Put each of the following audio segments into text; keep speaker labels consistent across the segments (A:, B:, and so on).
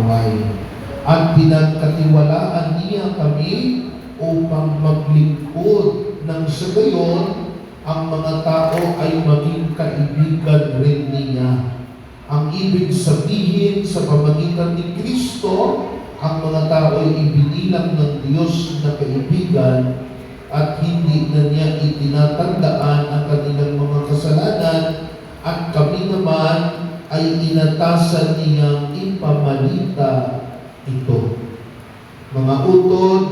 A: kaaway. At pinagkatiwalaan niya kami upang maglingkod nang sa gayon ang mga tao ay maging kaibigan rin niya. Ang ibig sabihin sa pamamagitan ni Kristo, ang mga tao ay ibinilang ng Diyos na kaibigan at hindi na niya itinatandaan ang kanilang mga kasalanan, at kami naman ay inatasan niyang ipamalita ito. Mga utod,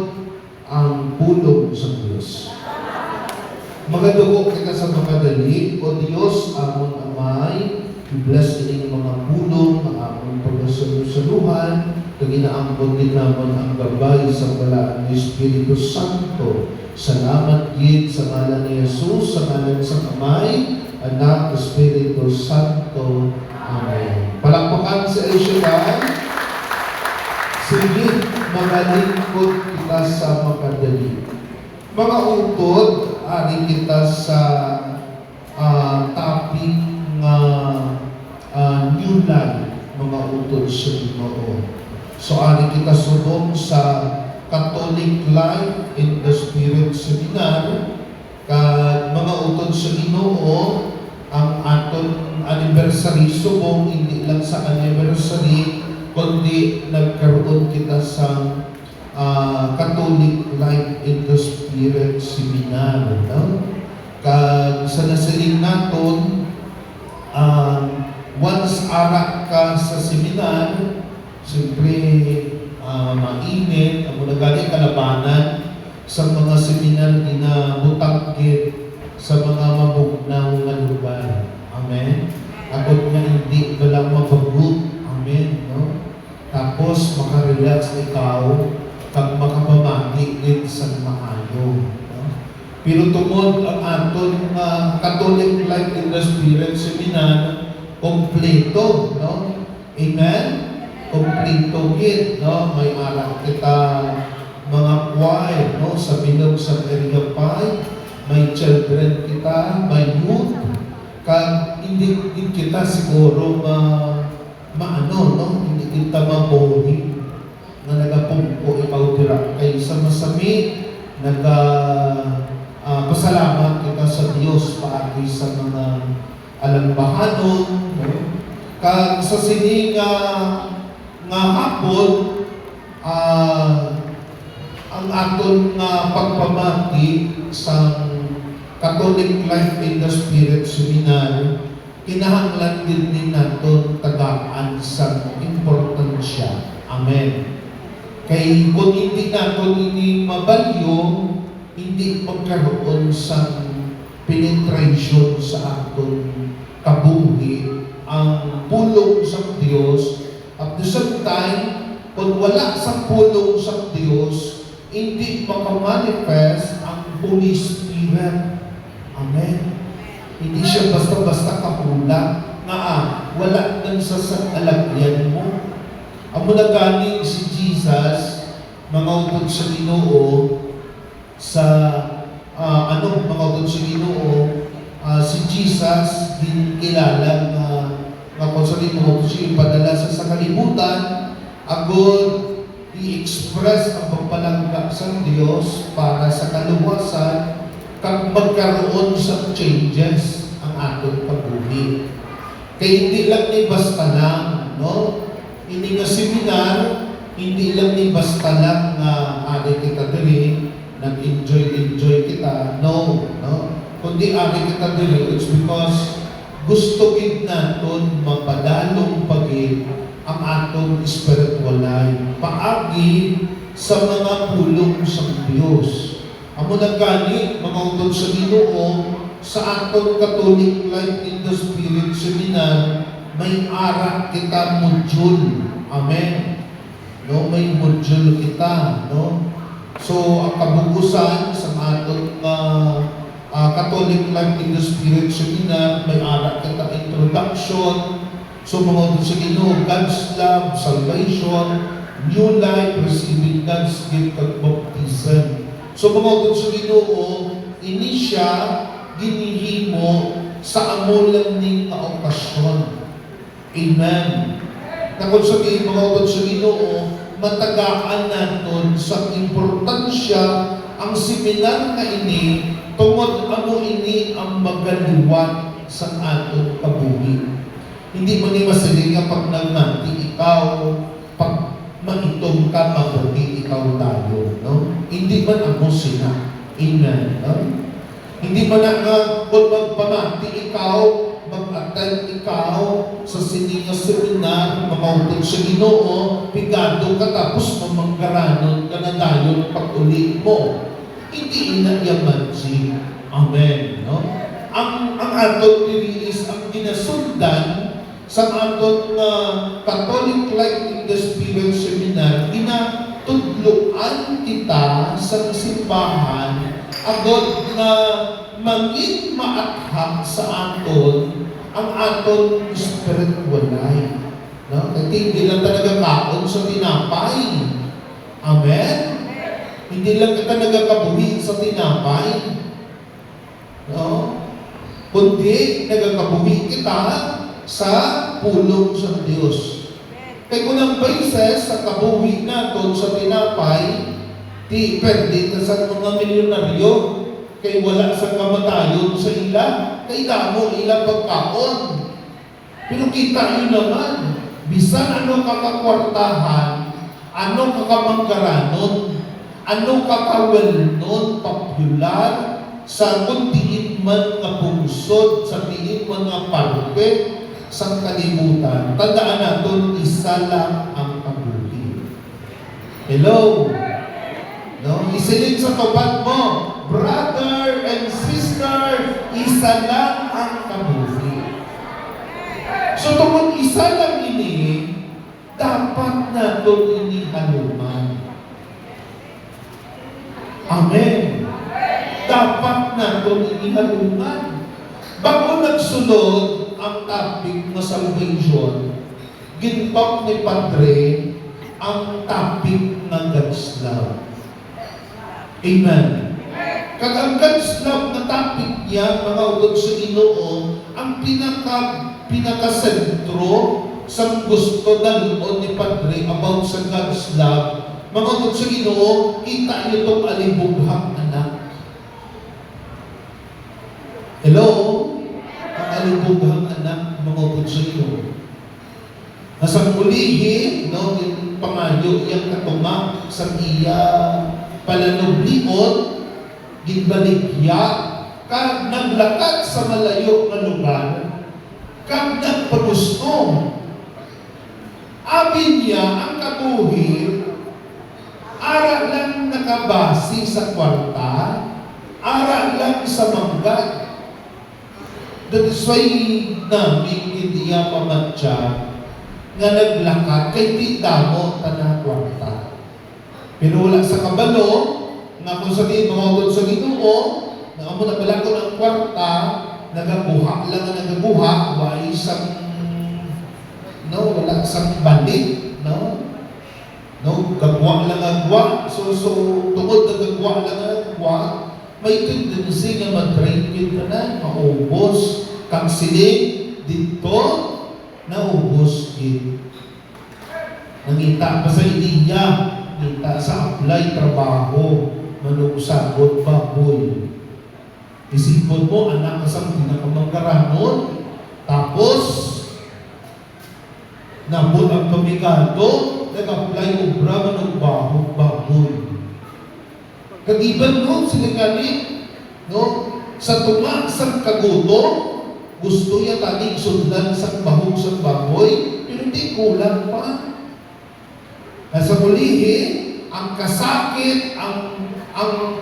A: ang pulong sa Diyos. Magadugo kita sa makadali, O Diyos, amon amay, i-bless ining mga pulong, ang amon pagkasalusaluhan, kaginaambon din naman ang gabay sa balaan ni Espiritu Santo. Salamat gid sa ngalan ni Jesus, sa ngalan sa Amay, Anak, Espiritu Santo. Amen. Palakpakan sa Esyadan. Sige, magalingkod kita sa makadali. Mga utod, ari kita sa topic nga new life, mga utod sa Ginoo. So, ari kita subong sa Catholic Life in the Spirit Seminar. Mga utod sa Ginoo, ang aton anniversary subong, hindi lang sa anniversary, kundi nagkaroon kita sa Catholic Life in the Spirit Seminar. No? Sa nasiling naton, once arak ka sa seminar, siyempre mainit, ang muna galing kalabanan sa mga seminar ginabutagkit sa mga mabugnaw nga lugar. Amen? Agad nga hindi ka lang mabagot. Amen? No? Tapos makarelax ikaw kag makapamati din sa maayo. No? Pero tungod ang aton Catholic Life in the Spirit Seminar, kompleto. No? Amen? Kompleto gid, no? May aral kita mga choir, no? Sa bilog sa area 5, may children kita, may youth. Kag hindi kita siguro maano, no? Hindi kita maboring na nagapumpo ikaw dira kay sa masami pasalamat kita sa Dios paagi sa mga alambahanon, no? Kag sa sini nga hapon, ang aton pagpamati sa Catholic Life in the Spirit Seminar, kinahanglan din din naton tagaan sa importansya. Amen. Kay kung hindi naton ini mabalyo, hindi magkaroon sa penetration sa aton kabuhi ang pulong sa Diyos. At the same time, kung wala sa pulong sa Diyos, hindi makamanifest ang Holy Spirit. Amen. Hindi siya basta-basta kahula nga wala nang sasalagyan mo. Ang muna galing si Jesus, mga utod sa Ginoo, sa mga utod sa Ginoo, si Jesus din kilala nga kung sa Ginoo siya ipadala sa kalibutan, agod i-express ang pagpalangga sa Diyos para sa kaluwasan kag magkaroon sa changes ang ating pagbuhi. Kaya hindi lang ni basta lang, no? Hindi nga seminar, hindi lang ni basta lang na ari kita dili, nag-enjoy kita. No, no? Kundi ari kita dili, it's because gusto gid naton mapadalong pagid ang atong spiritual life paagi sa mga pulong sa Diyos. Amo nagkani mga utod sa Ginoo sa atong Catholic Life in the Spirit Seminar, may ara kita module. Amen. No, may module kita, no. So ang kabugusan sa atong Catholic Life in the Spirit Seminar, may ara kita introduction. So mga utod sa Ginoo, God's love, salvation, new life, receiving God's gift at baptism. So mga utod sa Ginoo, ini siya ginihimo sa amo lang ning okasyon. Amen. Na kung sabihin mga utod sa Ginoo, matagaan naton sa importansya ang seminar na ini tungod ano ini ang magaluwan sa atong kabuhi. Hindi mo ni masaling nga pag nagmati ikaw, pag maitong ka, mabuhi ikaw tayo. No? Hindi man ako sila. Amen. No? Hindi man nga kung magpamati ikaw, mag-attend ikaw sa sininga seminar, makautod sa Ginoo, pigado ka tapos mamanggaranon ka na dayon pag-uli mo. Hindi inayaman si Amen. No? Ang aton diri is ang ginasundan sa aton Catholic Life in the Spirit Seminar, ginatudloan kita sa simbahan agad na mangin maathak sa aton ang aton spiritual life. No? Kasi hindi lang talaga kaon sa tinapay. Amen? Hindi lang kita nagkakabuhi sa tinapay. No? Kundi nagkakabuhi kita sa pulong sa Diyos. Kaya kung ang basis sa kabuhi natin sa tinapay, di pwede na sa mga milyonaryo, kaya wala sa kamatayon sa ila, kaya damo ila pagkaon. Pero kita yun naman, bisan ano kakakwartahan, ano kakamanggaranon, ano kakawelnon, popular, sa kundiin man nga pungsod, sa diin man nga parte, sa kalibutan. Tandaan natin, isa lang ang kabuhi. Hello? No? Isilin sa tapat mo, brother and sister, isa lang ang kabuhi. So, tungkol isa lang ini, dapat natin inihaluman. Amen. Dapat natin inihaluman. Bago nagsunod ang topic na salvation, gintok ni Padre ang topic ng God's love. Amen. Kag ang God's love na topic niya, mga utod sa Ginoo, ang pinaka-sentro sa gusto dalon ni Padre about sa God's love, mga utod sa Ginoo, kita niyo itong alibughang anak. Hello? Ang alibughang anak, mga utod sa Ginoo. Nasa ulihin, no, yung pangayo, yung katuma sa iya palanoblion, ginbaligya, kag naglakad sa malayo na lugar, kag nagpagusto. Abin niya ang kabuhi, ara lang nakabasi sa kwarta, ara lang sa manggat. That is why namin hindi niya pamatya nga naglakad kay di damo tanang kwarta. Pero wala sa kabalo, nga kung sabihin mga utod sa Ginoo, na amo na pala ko ng kwarta, nagabuha lang ang nagabuha, wala isang, no, wala isang balik, no? No, gagwa lang agwa, so tungod na gagwa lang agwa, may tendency nga mag-drain ka na, maubos, kang siling, dito, naubos yun. Nangita pa sa iliya, nangita sa apply, trabaho, manungsagot, baboy. Isipon mo, anak ka sa pinakamanggaranon, tapos, nabot ang pamigado, nag-apply obra, manungbaho, baboy. Kagiban mo, sila galing, no? Sa tumak sa kaguto, gusto niya tanig sundan sa bahog sa baboy, pero hindi kulang pa. Nasa mulihi, ang kasakit, ang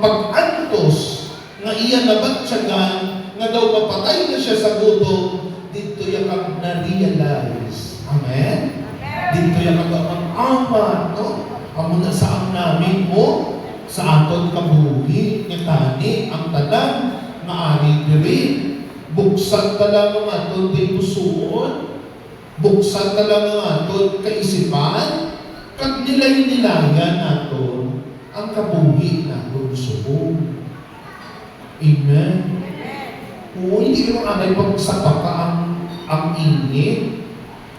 A: pag-antos, nga iya nabatsyagan, nga daw mapatay na siya sa gutom, dito yung na-realize. Amen? Dito yung ang ama, no? Amo na saan namin mo, sa aton kabuhi, nga tani, ang tanan, maari diri, buksan ka lang ang aton kay pusoon, buksan ka lang ang aton kaisipan, kag nilay-nilayan naton ang kabuhi naton suong. Amen? Oo, hindi ko anay pagsapaka ang init.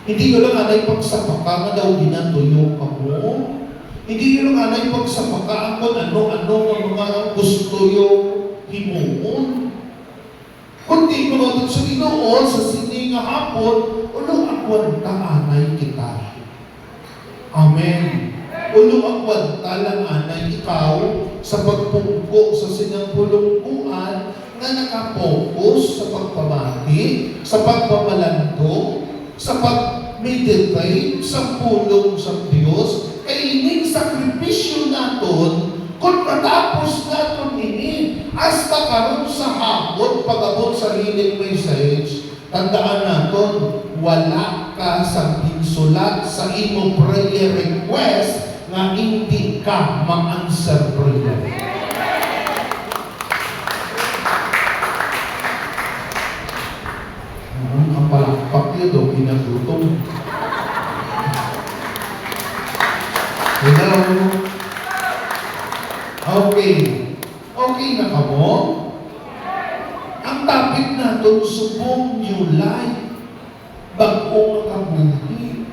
A: Hindi yun lang anay pagsapaka nga daw ginatuyo ka mo. Hindi yun lang anay pagsapaka ang kung ano-ano ang mga gusto yung himuon. Kundi mga sa Ginoo sa sini nga hapon, ulo ang kwanta anay kita. Amen. Ulo ang kwanta lang anay ikaw sa pagpungko sa sinampulungkuan na nakapokus sa pagpamati, sa pagpamalando, sa pag-meditate, sa pulong sa Diyos, kay ining sakripisyo naton, kung matapos naton ini, hasta karon sa hapon, pag-abot sa healing message, tandaan naton, wala ka sa pinsulat sa imong prayer request nga hindi ka ma-answer prayer. Ang palakpak yun o pinagutom. Hello? Okay. Okay na ka mo? Ang topic natin, subong new life. Bagong kabuhi.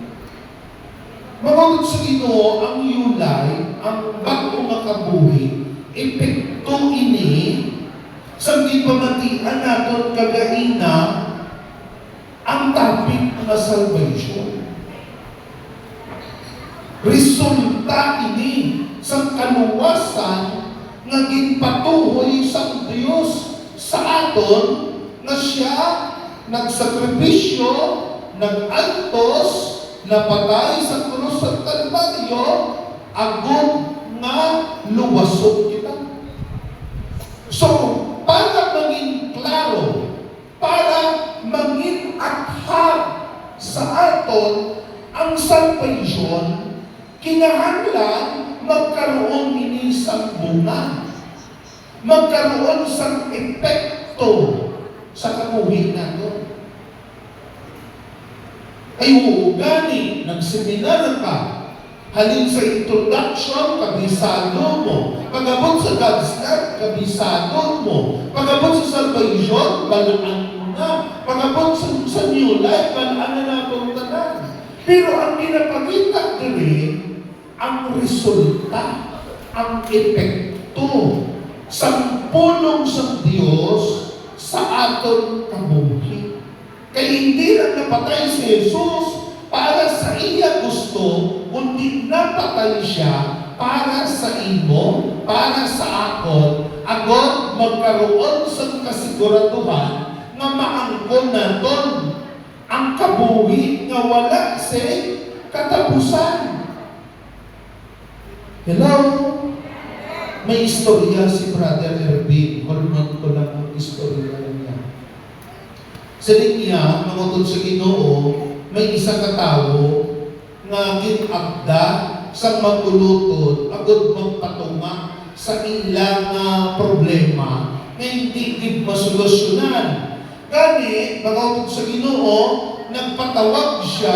A: Mabagod sa Ginoo, ang new life, ang bagong kabuhi, epekto ini, sa gipamatian natin kagaina, ang topic na salvation. Resulta ini sa kaluwasan nga ginpatuhoy sa Dios sa aton na siya nagsakripisyo, nagantos, napatay sa krus sa Kalbaryo, agod nga luwasog kita. So, para maging klaro, para maging athag sa aton ang salvation, kinahanglan magkaroon ini sa bunga, magkaroon sa epekto sa kabuhi nato. Ay gani, nagseminar ka, halin sa introduction, kabisado mo. Pag-abot sa God's Love, kabisado mo. Pag-abot sa salvation, balaan mo na. Pag-abot sa new life, balaan na itong tanan. Pero ang pinapakita din, ang resulta, ang epekto, sa pulong sa Diyos sa aton kabuhi. Kaya hindi lang napatay si Jesus para sa iya gusto, kundi napatay siya para sa imo, para sa akon, agad magkaroon sa kasiguraduhan nga maangkon naton ang kabuhi nga wala sa katapusan. Hello? May istorya si Brother Ervin. Hormon ko lang ang istorya niya. Sa linya, mangutod sa Ginoo, may isang katao nga ginabda sa magulutod, agad magpatunga sa ilang problema na hindi gid masolusyonan. Gani, mangutod sa Ginoo, nagpatawag siya,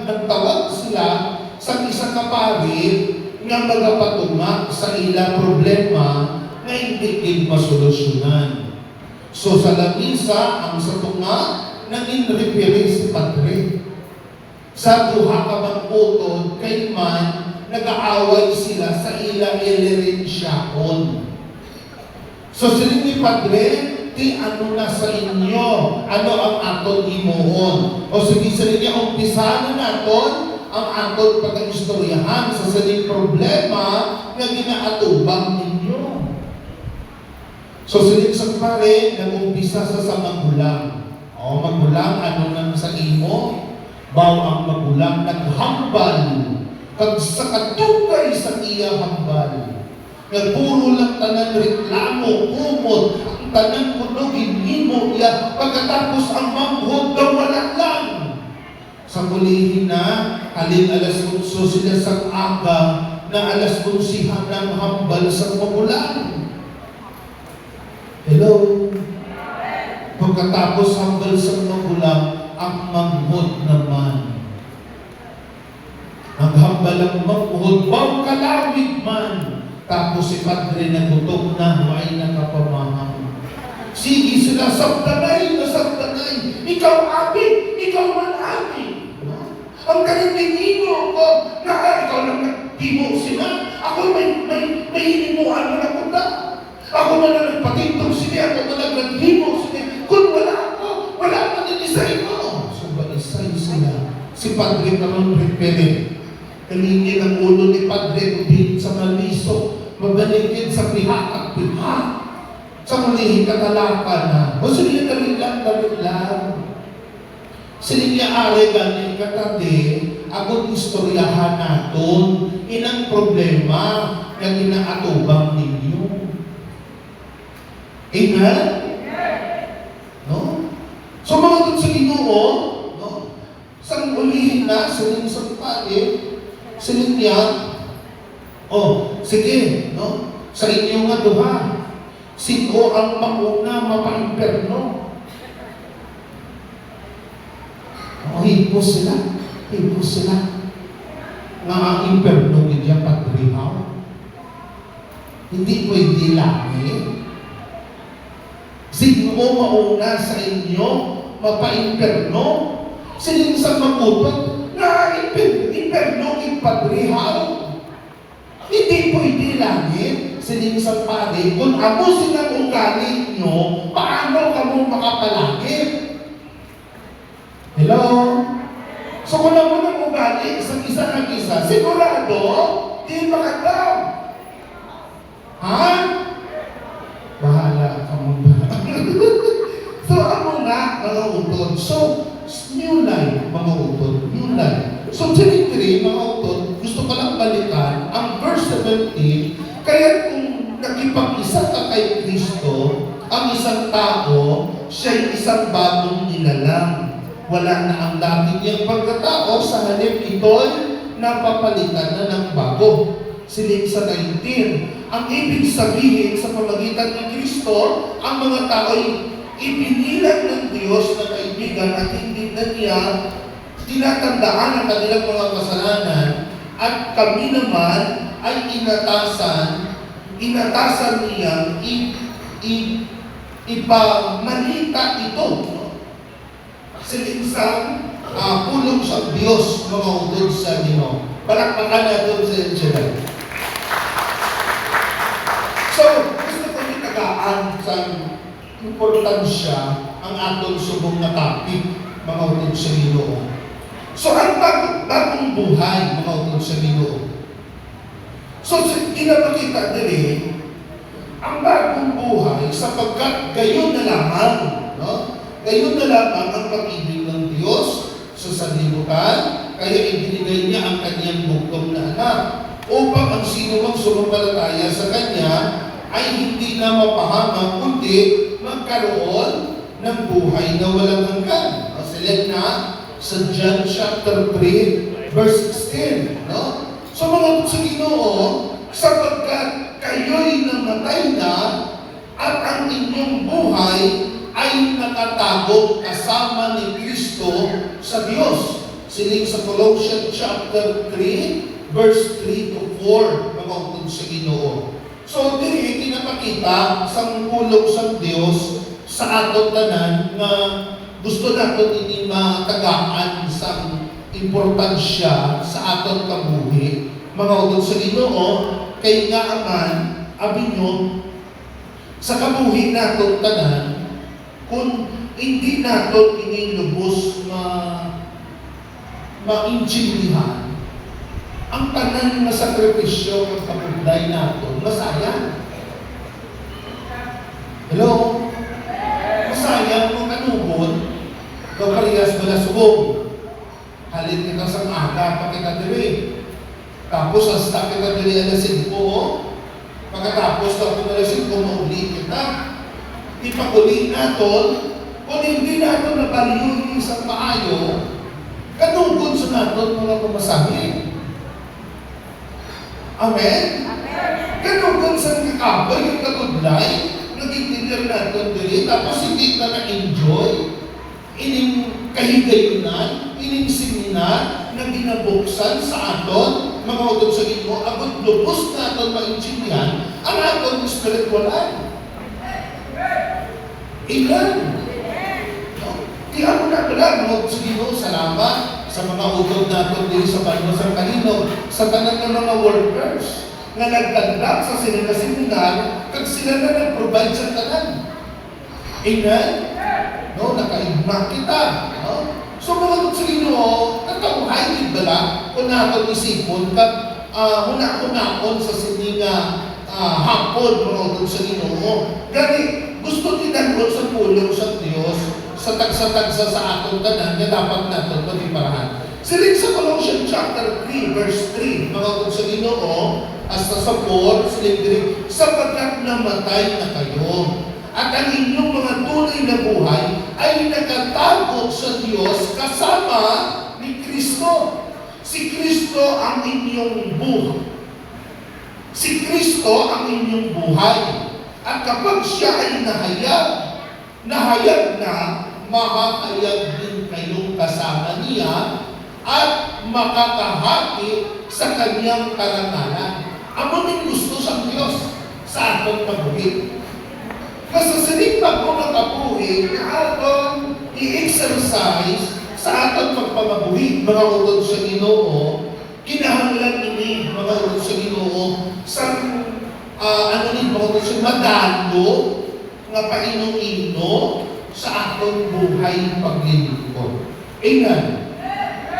A: nagtawag sila sa isang kaparit nga magapatunga sa ilang problema na hindi gid masolusyonan. So sa lamisa, ang sa tunga, naging repere si Padre. Sa duha ka mag-utod, kay man, nag-aaway sila sa ilang ilirensyaon. So sila ni Padre, ti ano na sa inyo? Ano ang aton imuhon? O sige sa niya, umpisahan naton ang aton pag-istoryahan sa sining problema na ginaatubang ninyo. So siling sa pare, nag-umpisa sa magulang. O magulang, ano nang sa imo? Baw ang magulang naghambal. Kag sa katugay sa iya hambal. Nagpuro lang tanan reklamo, kumot, ang tanan kunogin, imo iya. Pagkatapos ang manghod, wala lang. Sa bulihin na, alin alas 11 sila sa aga, na alas 11 ng hambal sa magulang. Hello? Pagkatapos hambal sa magulang, ang manghod naman. Ang hambal ang manghod, bang kalawig man. Tapos si Padre nagutom na, may nakapamahang. Sige sila, sabtanay na sabtanay. Ikaw amin, ikaw man amin. Ang kanindinino ko, na ikaw lang naghimo sila. Ako may hinimuan na napunta. Ako na lang nagpatintong sila, ako na lang naghimo sila. Kung wala ako, wala pa din isay mo. So, isay sila. Si Padre Caron Repere, kalingin ang ulo ni Padre Rubin sa maliso, mabaligid sa piha at piha. Sa muli, katalaka na. O sige, dali lang. Sige niya are galing katabi, agad istoryahan natin, inang problema na ginaatubang ninyo. Amen? No? So mga doon sa Ginoo, no? Sa ulihin na, siling sa pali, siling niya, sige, no? Sa inyo nga duha, sino ang mauna mapa-imperno? Hipos sila. Nga ang imperno niya patrihaw. Hindi pwede langit. Sino mauna sa inyo mapa-imperno? Siling sa magutot nga imperno ipatrihaw. Hindi pwede langit. Siling sa pari, kung ako silang ugali nyo, paano kamo makapalangit? Hello? So kung ako nang ugali, isang isa ng isa, sigurado, di makataw. Ha? Bahala ka muna. So ano nga, mga utod? So, new life, mga utod. New life. So, 23, mga utod, gusto ko lang balikan ang verse 17, kaya kung nakipag-isa ka kay Kristo, ang isang tao, siya'y isang bagong nilalang. Wala na ang dati niyang pagkatao, sa halip ito'y napapalitan na ng bago. Siling sa 19, ang ibig sabihin sa pamagitan ng Kristo, ang mga tao'y ibinilang ng Diyos na kaibigan at hindi na niya tinatandaan ang kanilang mga kasalanan, at kami naman ay inatasan niyang ipamalita ito. Siling sa pulong sa Diyos, mga utod sa Ginoo. Palakpakan natin sa Israel. So, gusto ko nitagaan sa importansya ang atong subong na topic, mga utod sa Ginoo. So, ang bagong buhay, mga utod sa Ginoo. So, kinapakita din ang bagong buhay sapagkat gayon na lamang, no? Gayon na lamang ang pag-ibig ng Diyos sa sanlibutan, kaya ibinigay niya ang kanyang bugtong na anak, upang ang sino mang sumampalataya sa Kanya ay hindi na mapahamak, kundi magkaroon ng buhay na walang hanggan. Select na sa John chapter 3, verse 16. No? So mga sa Ginoo, sapagkat kayo'y namatay na at ang inyong buhay ay nakatago kasama ni Kristo sa Diyos. Siling sa Colossians chapter 3, verse 3 to 4, mga utod sa Ginoo. So, diri pinapakita sa pulong sa Diyos sa aton tanan nga gusto naton ini matagaan sa importansya sa aton kabuhi, mga utod sa Ginoo, kay nga aman abinyo sa kabuhi naton tanan, kung hindi naton ini lubos maintindihan ang tanan na sakripisyo ng kapugday naton, masayang. Hello? Masayang kung kanubon, kaparehas mo na subong. Halin kita sa aga, pakita diri. Tapos, hasta kita diri alas 5, pagkatapos tapos alas 5, mauli kita. Ipaguli naton, kung hindi naton napaliyon yung isang maayo, kanungkod sa naton mga kumasahin. Amen? Kanungkod sa kakaboy, yung katudlay, naging dinner naton diri, tapos hindi ka na-enjoy, ining kahigayunan, ining seminar na binabuksan sa aton, mga utod sa Ginoo, abot lubos na aton maintindihan ang aton spiritualan. Ilan? No? Di ako na pala, mga utod sa Ginoo, salamat sa mga utod natin din sa Banyo sa Kalinog, sa tanan ng mga workers nga nagtagdak sa seminar, kag sila na nag-provide sa tanan. Amen? No, nakaigma kita. No? So, mga sa Ginoo, natawhay din bala, kung natin isipon, kag una-unaon sa sininga hapon, mga sa Ginoo. Gani, gusto tinanong sa pulong sa Diyos, sa tagsa-tagsa sa aton tanan, na dapat natin magiparahan. Siling sa Colossians chapter 3, verse 3, mga sa Ginoo, hasta sa 4, siling sapagkat namatay na kayo, at ang inyong mga tunay na buhay ay nakatago sa Diyos kasama ni Kristo. Si Kristo ang inyong buhay. Si Kristo ang inyong buhay. At kapag siya ay nahayag na, mahahayag din kayong kasama niya at makakahati sa kanyang karangalan. Amo din gusto sa Diyos sa atong pabuhi. Kasi sinigpag mo ng kabuhi na atong i-exercise sa atong pagpamabuhi, mga utod sa Ginoo, kinahanglan ini, mga utod sa Ginoo, sa mga utod sa madalo, nga painong-ino sa atong buhay paglilingkod. Amen.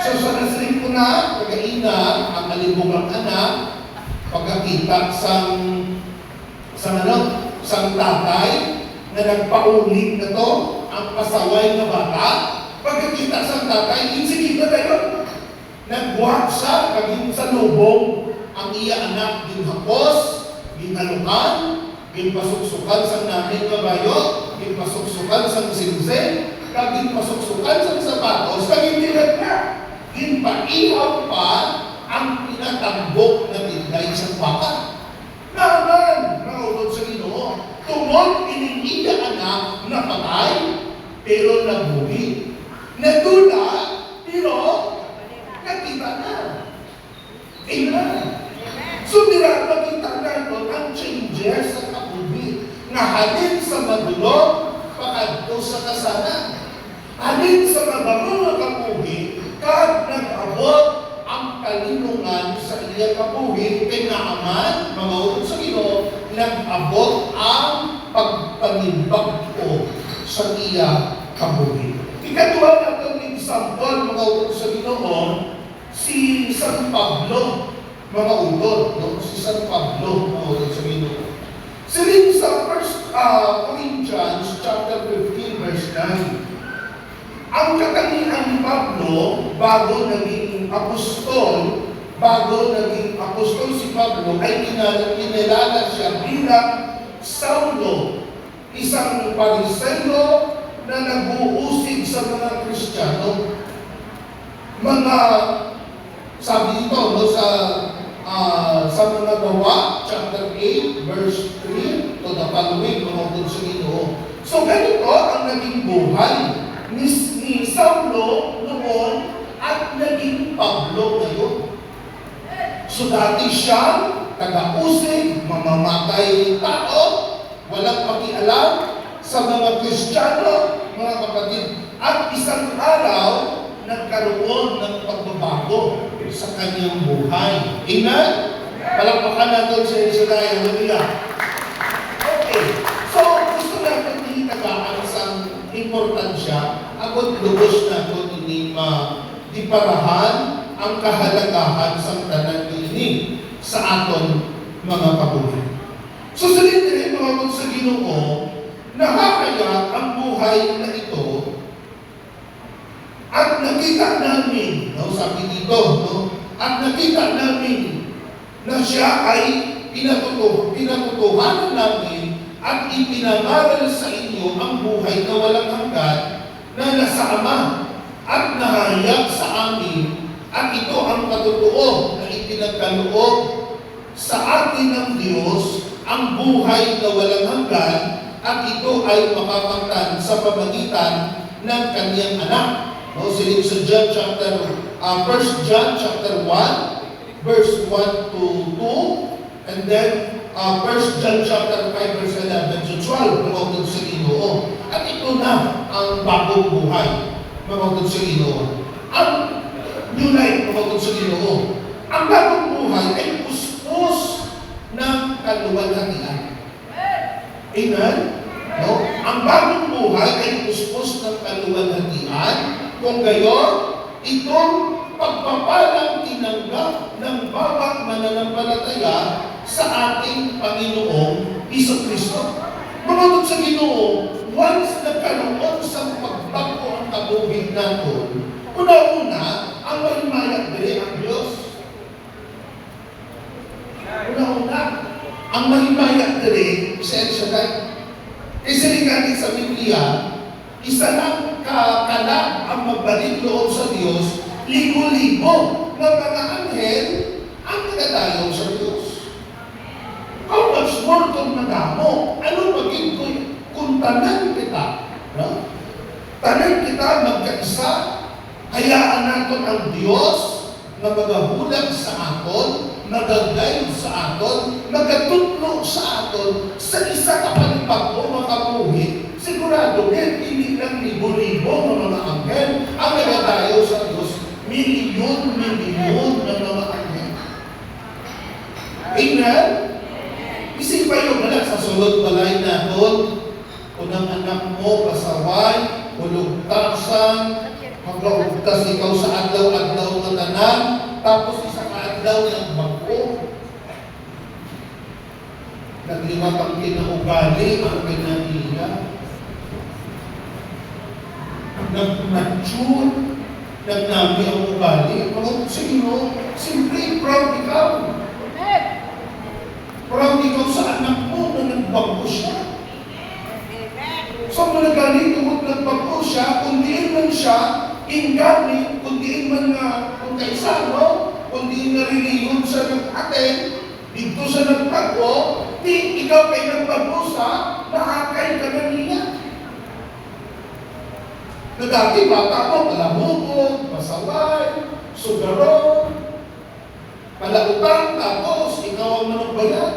A: So sa nasiling ko na, pag-aina, ang alibungang anak, pagkakita sang tatay na nagpauling na to, ang pasaway na bata, pagkakita sang tatay, insigit na tayo. Nagbuhat siya, kaging sa lubong, ang iya anak, ginhapos, ginalukan, ginpasuksukan sang namin kabayo, ginpasuksukan sang singsing, kaging pasuksukan sang sapatos, kaging direct na. Ginpaihaw pa ang pinatambok na tinday sa baka. Naman, mga utod sa Ginoo, tungod ininida anak na patay, pero nabuhi. Nagdula, pero nakita na. Amen. So, makita na doon ang changes sa kabuhi na halin sa magulo, pakadto sa kasanan. Halin sa magulo na kabuhi, kahit nag-abot ang kalinungan sa iya kabuhi, pinaaman, mga utod sa Ginoo, nag-abot ang pagpanimbag ko sa iya kabuhi. Ikatuwa na itong example, mga utod sa Ginoo, si San Pablo, mga utod, no? Si San Pablo, mga utod sa Ginoo. Siling sa 1 Corinthians chapter 15, verse 9, ang katangian ni Pablo, bago naging apostol si Pablo, ay kinilala siya bilang Saulo, isang Pariseo na nag-uusig sa mga Kristiyano. Sabi dito, no, sa mga Gawa, chapter 8, verse 3, to the following, mga utod sa Ginoo. So, ganito ang naging buhay ni Saulo noon at naging Pablo ngayon. So dati siyang taga-usig, mamamatay tao, walang pakialam sa mga Kristiyano, mga kapatid. At isang araw, nagkaroon ng pagbabago sa kanyang buhay. Amen? Palakpakan natin sa Israel. Hallelujah. Okay. So, gusto natin hinitagaan sa importansya, agad lubos na ito ini diparahan ang kahalagahan sa tanan ini sa aton mga kabuhi. So sa litre, mga utod sa Ginoo, nakakaya ang buhay na ito at nakita namin, no, sabi dito, no, at nakita namin na siya ay pinatutuhanan namin at ipinangaral sa inyo ang buhay na walang hanggan na nasa Ama at nahayag sa amin, at ito ang katotoo na ipinagkaloob sa atin ng Diyos, ang buhay na walang hanggan, at ito ay makapagtan sa pamagitan ng kanyang anak. No, siling sa John chapter 1 John 1 verse 1 to 2, and then 1 John chapter 5 verse 11 to 12, mga utod sa Ginoo. At ito na ang bagong buhay, mga utod sa Ginoo. Ang New life, kumagod sa Ginoo. Ang bagong buhay ay puspos ng kaluwalhatian. Amen? No? Ang bagong buhay ay puspos ng kaluwalhatian. Kung gayon, itong pagpapalang tinanggap ng bawat mananampalataya sa ating Panginoong Hesus-Kristo. Manunod sa Ginoo, once nagkaroon sa pagbago ang kabuhi natin, una-una, ang mahimayag diri ang Diyos. Una-una, ang mahimayag diri sa El Shaddai. Kasi rin sa Biblia, isa lang kakalap ang magbalik loob sa Diyos, libo-libo ng mga anghel ang nagadayo sa Diyos. How much more kung madamo? Ano maging kung tanan kita? No? Tanan kita magkaisa, hayaan natin ang Diyos na magahulag sa aton, magagayod sa aton, magatutlo sa aton, sa isa kapalipag o makabuhi, sigurado din, hindi lang libo-libo ng mga anghel ang nagadayo sa Diyos, milyon-milyon ng mga anghel. Amen? Isipay yung wala sa sulod balay natin, unang anak mo, pasaway, ulugtasan, maglaugtas ikaw sa adlaw-adlaw na tanan, tapos isang adlaw ng bago. Nagliwat ang kinaugali, ang kinaniya. Nag-mature, nagnami ang ugali. Kung sino, simple, proud ikaw. Proud ikaw sa anak mo na nagbago siya. So, malagaling tungkol nagbago siya, kundiin man siya, ingani, kundiin man nga, kung kaisano, kundiin na reliyon sa nag-aten, dito sa nagbago, di ikaw kay nagbago sa, nakakay ka na niya. Na dati bata mo, palamugod, pasaway, sugaron, palautan, tapos ikaw ang managbayan.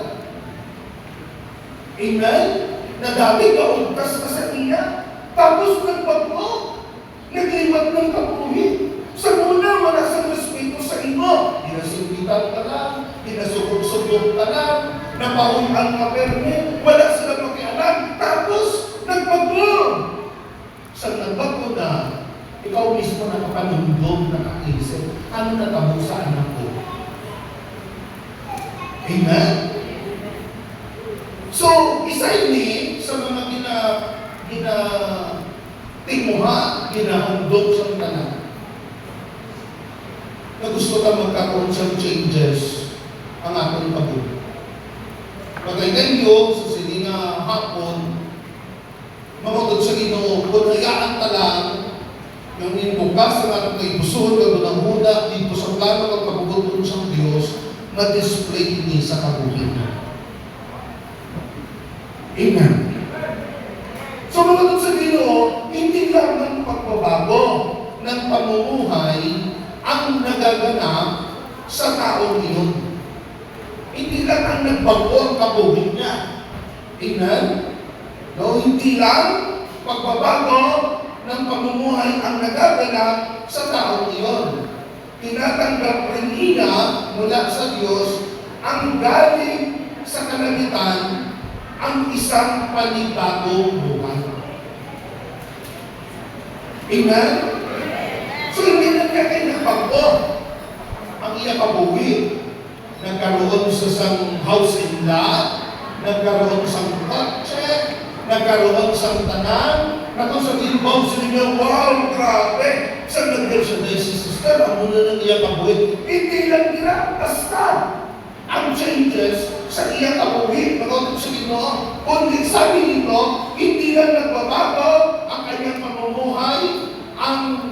A: Amen? Na dati kauntas ka sa iya, tapos nagbago, nagliwat ng kapuhi. Sa muna, wala sa respeto sa imo. Dinasumpitan ka lang, dinasubog-subog ka lang, napahunan ka perme, wala sila pakialam, tapos nagbago. Sa nagbago na, ikaw mismo nakapanundog, nakaisip, ano natamo sa anak ko? Amen? So, isa ini sa mga timuha, ginahandog sa tanan. Na gusto ka magkaroon sa changes ang ating pagbuhay. Pagkailan nyo sa sininga hapon, mamagod sa Ginoo, kung hayaan ka lang, yung inbukas ng ating kaibusuhon, kagunang-una, dito sa plano ng pagbubuton sa Diyos, na-display niya sa kabuhay na. Amen. So, mga sa Ginoo, hindi lang ng pagbabago ng pamumuhay ang nagaganap sa taong iyon. Hindi lang ang nagbago ang kabuhay niya. Amen? No, hindi lang pagbabago ng pamumuhay ang nagaganap sa taong iyon. Tinatanggap rin niya mula sa Diyos ang galing sa kalamitan ang isang panibagong buhay. Amen? So, hindi na niya kayo nagbago ang iya kabuhi. Nagkaroon sa isang house in lot, nagkaroon sa kotse, nagkaroon sa tanan, na kung sa inbound sa inyo, wow, grabe! Saan nagkaroon siya dahil si sister, ang muna ng iya kabuhi. Hindi lang nila, basta ang changes sa iyang kabuhi, magod sa Ginoo. Kundi sabi nito, hindi lang nagbabago ang kanyang pamumuhay, ang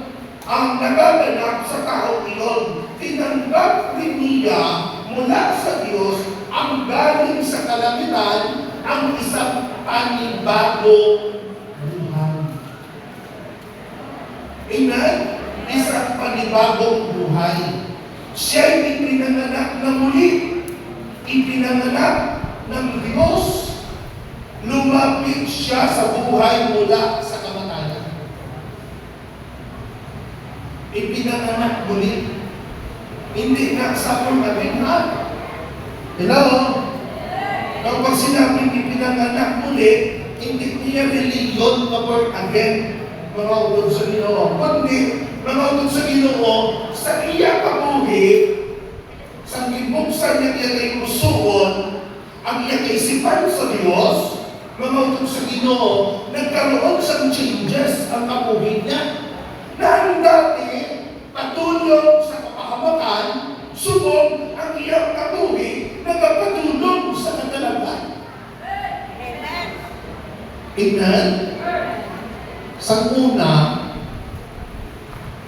A: nagaganap sa taong iyon. Tinanggap rin niya mula sa Diyos ang galing sa kalamitan, ang isang panibagong buhay. Amen? Isang panibagong buhay. Siya'y ipinanganak na muli. Ipinanganak ng Diyos. Lumapit siya sa buhay mula sa kamatayan. Ipinanganak muli. Hindi na sa namin, ha? Hello? Kapag sinabing ipinanganak muli, hindi niya reliyon na born again, mga utod sa Ginoo. Kundi, mga utod sa Ginoo, sa iya kabuhi, sa gibuksan niya iya kay musuon, ang iya kaisipan sa Diyos, mga utod sa Ginoo, nagkaroon sa changes ang kabuhi niya. Na ang dati, patulong sa kapahamakan, subong ang iyang kabuhi, nagpatulong sa kadalagan. Amen? Sa una,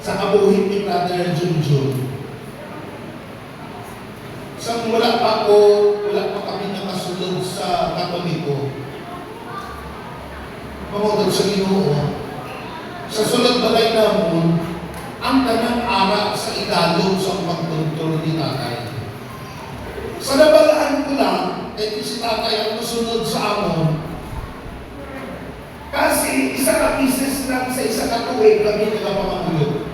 A: sa kabuhin ni Brother Junjun, sa wala pa kami nakasulod sa Katoliko, pamutod sa Ginoo, sa sulod balay namon, ang tanang ara sa idalog sa pagkontrol ni tatay. Sa nabalaan ko lang, si tatay ang nasunod sa amon, kasi isa ka pieces lang sa isa ka tuwig kami nagpapamagulog.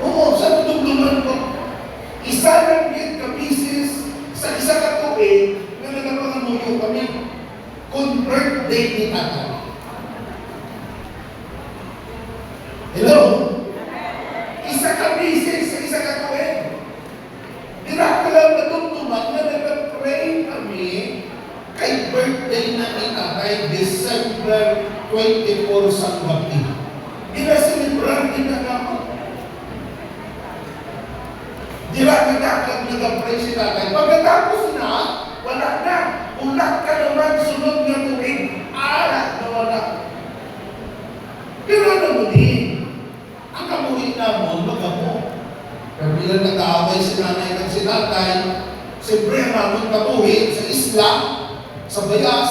A: Oo, sa tutugluman ko, isa lang din ka pieces sa isa ka tuwig na nagpapamagulog kami. Kung birthday ni tatay. Hello? Isa ka pieces sa isa ka tuwig. Dira ka lang natungtuman na nagpapray kami kay birthday na ni tatay, December 24 sa gabi. Ina-celebrar din na naman. Dira ka nag-pray si tatay. Pagkatapos na, wala na. Ulat ka naman, sunod na tuwing. Alat na wala. Pero ano mo din? Ang kamuhin namon, magamo. Pero bilang nag-aaway si nanay at si tatay, siyempre ang amon kamuhin sa isla, sa bayas,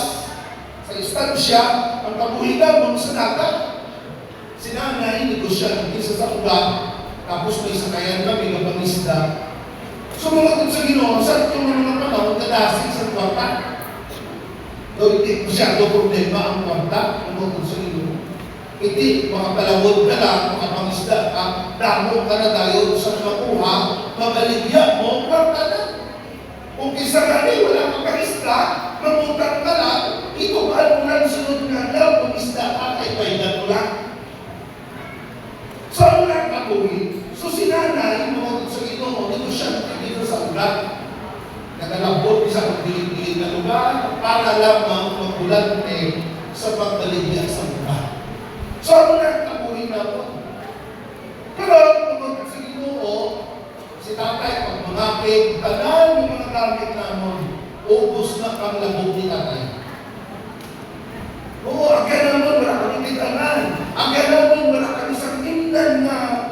A: sa istansya, ang kabuhi namon sa dagat. Si nanay, negosya ng isa sa ugat, tapos may sakayan kami ng pangisda. Sumunod sa Ginoo, sa itong mga panahon, kadasig sa kwarta. So, hindi masyado problema ang kwarta, sumunod sa Ginoo. Hindi, makapalawod ka lang, makapangisda ka, damo ka na tayo sa makuha, mabaligya mo, kwarta na. Kung isa gani, wala kang pangisda, mamutang ka lang, ito mahal mo lang sunod nga daw, kung isda ka, ay pailan mo lang. So, ano lang kabuhin? So, si nanay, mga sa Ginoo, negosyante dito sa ulat. Nagalabot sa pagdilig-dilig na lugar para lamang magulante sa pagbaligya sa ulat. So, ano lang kabuhin na po? Pero, mga sa Ginoo, si tatay, pag mangapit, tanan yung mga gamit namon, ubos na ang labog ni tatay. Oo, agad naman, wala kami titanan. Agad naman, wala kami sa kindan na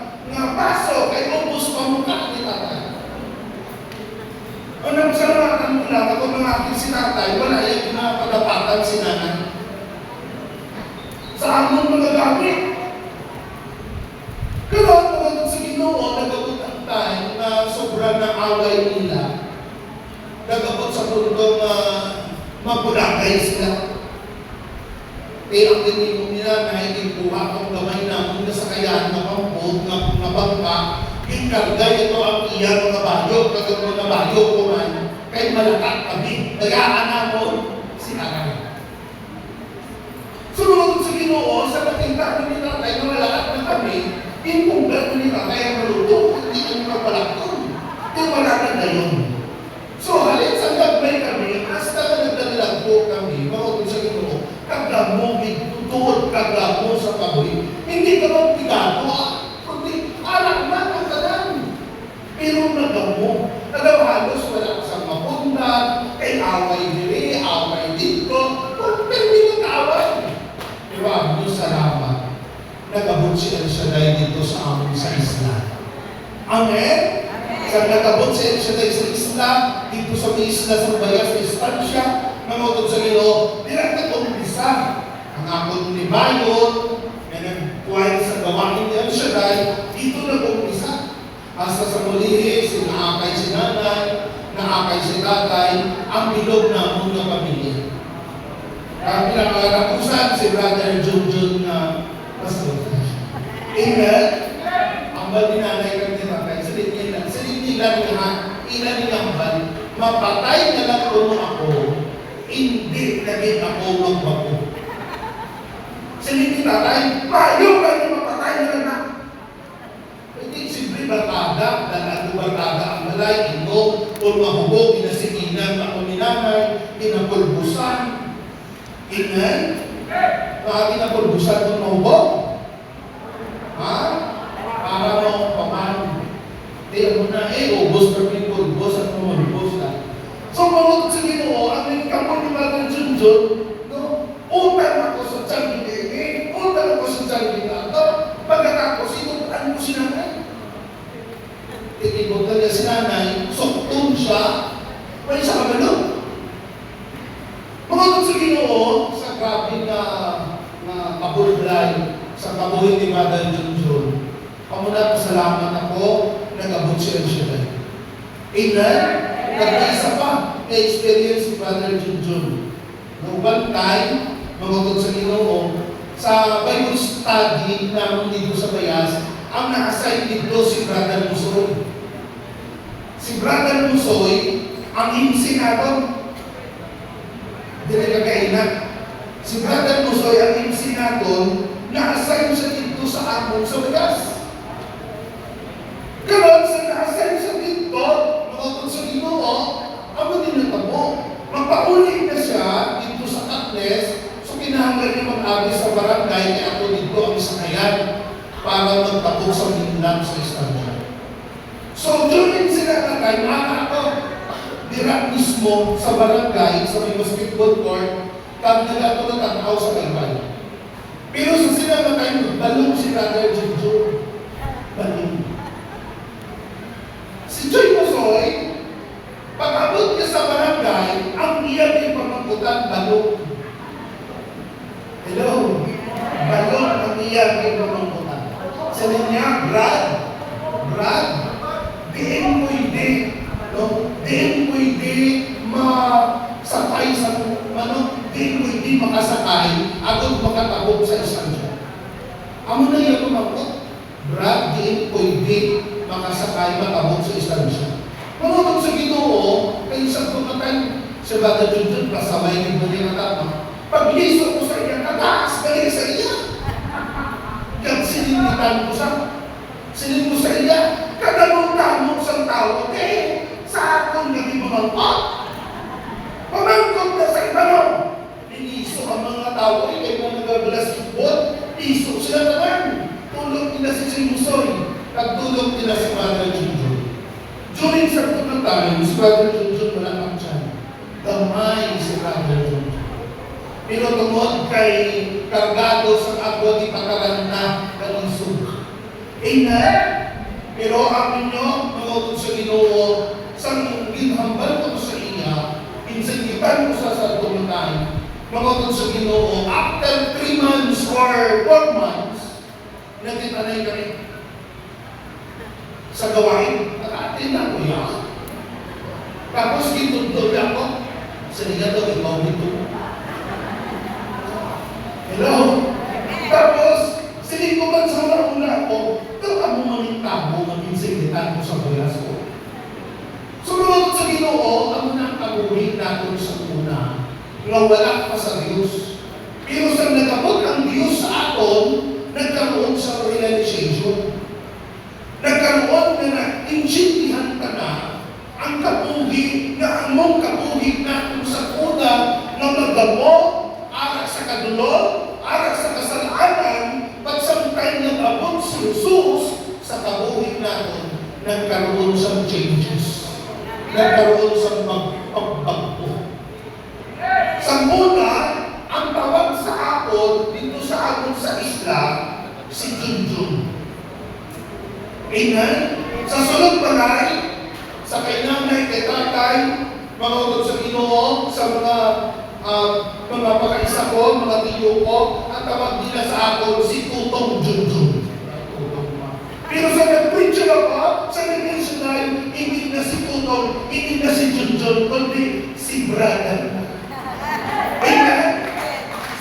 A: paso, kay ubos pa mukha ni tatay. Ano sa mga mo lang, ako mangapit si tatay, wala yung pinapadapatan si nanay. Sa among mga gamit. Pero mga sa Ginoo, nagabot ang time na sobrang na away nila. Nagabot sa pundong mapulakay sila. Kaya ang tinigong nila na hindi buha ang gamay na muna sa kayaan na pampod, na bangka, ikarga ito ang iyang mga bayo, kagad mga bayo kuman, kay malakat kami, nagaan namon si nanay. Sumunod sa Ginoo, sa patinta ni tatay na malakat na kami, impunggat ni tatay ang maluto, hindi kami mapalakton. Ito wala na ngayon. So, halin sa gabay kami, hasta na nagdadalag po kami, mga sa Ginoo, kagamo, tutulog kagamo sa kabuhi. Hindi ka magpigado, kundi alam na ang kanan. Pero nagamo, halos wala sa mapunda, kay away diri, away dito, pero hindi nag-away. Diba, mo salamat. Nagabot siya dito sa amin sa isla. Amen? Sa nagabot siya sa isla, dito sa isla sa bayas, sa istansya, mamutod sa Ginoo, direct na umpisa. Ang akon ni Bayon, na nagkuhay sa gawain ni Shaddai, dito nag-umpisa. Hasta sa muli, sinaakay si nanay, naakay si tatay, ang bilog na mong pamilya. Ang pinakarapusan si Brother Junjun na pastor. Amen? Ang bali nanay ilan niyang bal, mapatay na lang kuno ako, hindi naging ako magbago. Sige tatay, payo kayo mapatay na lang na. Hindi, simple barkada, dahil barkada ang malay, ino, o mahubog, inasiginan, makuminamay, inapulbusan. Ingay, inapulbusan kung mahubog. Ha? Para mo paman. Kaya mo na, ubos ka may pulbos at mamulbos na. So, malot sa Ginoo, ang nagkapon ni Mother Junjun, no? Utang ako sa tiyan ni utang ako sa tiyan ni Nato. Pagkatapos, inutan ko si nanay. Ikibutan niya si nanay, suktun siya, may isa kabalo. Malot sa Ginoo, sa grabe na kabulblay, sa kabuhin ni Mother Junjun, kamuna pasalamat ako, nag-abot siya siya. Amen? Nag-isa pa, na-experience si Brother Junjun. Noong one time, mga sa Ginoo, sa Bible study namin dito sa Bayas, ang na-assign dito si Brother Musoy. Si Brother Musoy, ang insinado, hindi kagainan. Si Brother Musoy, ang insinado, na-assign siya dito sa amon sa Bayas. Karon sa na-assign siya dito, mga sa Ginoo, ang dinatamo. Magpauli na siya dito sa Atlas, so kinahanglan niya mag-abi sa barangay, kaya ako dito ang sakayan para magtabog sa Minlang sa Istanbul. So, during sila na kayo, ako, dira mismo sa barangay, sa may basketball court, kami nila ito natanaw sa kaibay. Pero sa sila na kayo, balong si Brother Junjun. Balong. Si Joy Musoy, pag-abot niya sa barangay, ang iyan ay pamangkutan balong. Hello? Balong ang iyan ay pamangkutan. Sabi niya, Brad, diin pwede, no? Diin pwede masakay sa, diin pwede makasakay, agad makatabog sa isang siya. Amo na yung pamangkot, Brad, diin pwede makasakay, matabog sa isang siya. Manunod sa Ginoo, kay isang pumatay, sa Brother Junjun, kasabay ng mga natama. Pagliso ko sa iya, kataas balik sa iya. Kaya sininitan ko silin mo sa iya, kadamong-damong sa tao, sa akong naging mamangkot. Pamangkot na sa iba no. Iniso ang mga tao, kaya mga nagagalas ibot, iso sila naman. Tulog nila si Musoy, nagtulog nila si Brother Junjun. During sa pagkataon, si Brother Junjun wala pang tiyan. Damay si Brother Junjun. Pero tungod kay kargado sa agwa di pakalan na kalisog. Amen? Pero ang inyo, mga sa Ginoo, sa ginhambal ko sa iya, insignitan ko sa tumunay, mga sa Ginoo, after 3 months or 4 months, nagtitanay kami sa gawain, nakatin na ko yan. Tapos gitutol ako, sa niya daw, ikaw dito. Hello? Tapos, siling ko man sa una ko, ito ang mga tabo, mag-insignitan ko sa bulas ko. Sumunod sa Ginoo, ang unang kabuhin natin sa una, nga wala pa sa Diyos. Pero sa nagabot ang Diyos sa aton, nagkaroon sa realization. Nagkaroon na na-insintihan ka na ang kapuhi na among kapuhi natin sa una na magdamo, arak sa kadulog, arak sa kasalanan, pagsamtay ng abot si Jesus sa kabuhi natin, nagkaroon sa changes. Nagkaroon sa pagbago. Sa una, ang tawag sa aton, dito sa aton sa isla, si Junjun. Amen? Sa sunod balay, sa kainanay, kay tatay, mga utod sa Ginoo, sa mga pagkaisa ko, mga tiyo ko, ang tawag nila sa aton, si Tutong Junjun. Pero sa nag-preach ako, sa nag-mentional, hindi na si Tutong, hindi na si Junjun, kundi si Brother. Amen?